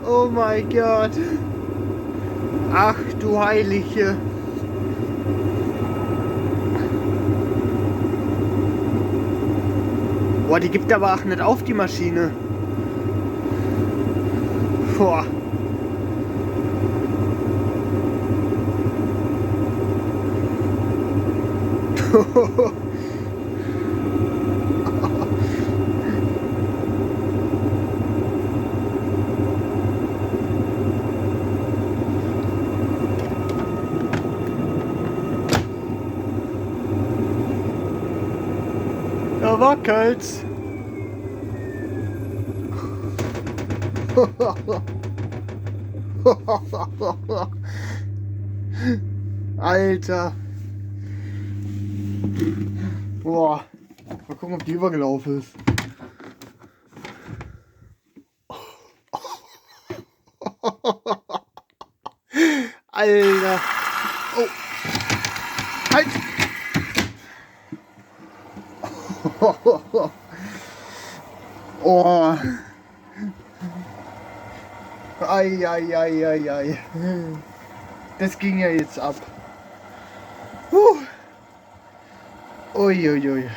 Oh mein Gott. Ach du Heilige. Boah, die gibt aber auch nicht auf, die Maschine. Boah. Da wackelt's. Alter. Boah. Mal gucken, ob die übergelaufen ist. Alter. Oh. Halt. Oh. Ei, ei, ei, ei, ei. Das ging ja jetzt ab. Uiuiui. Ui.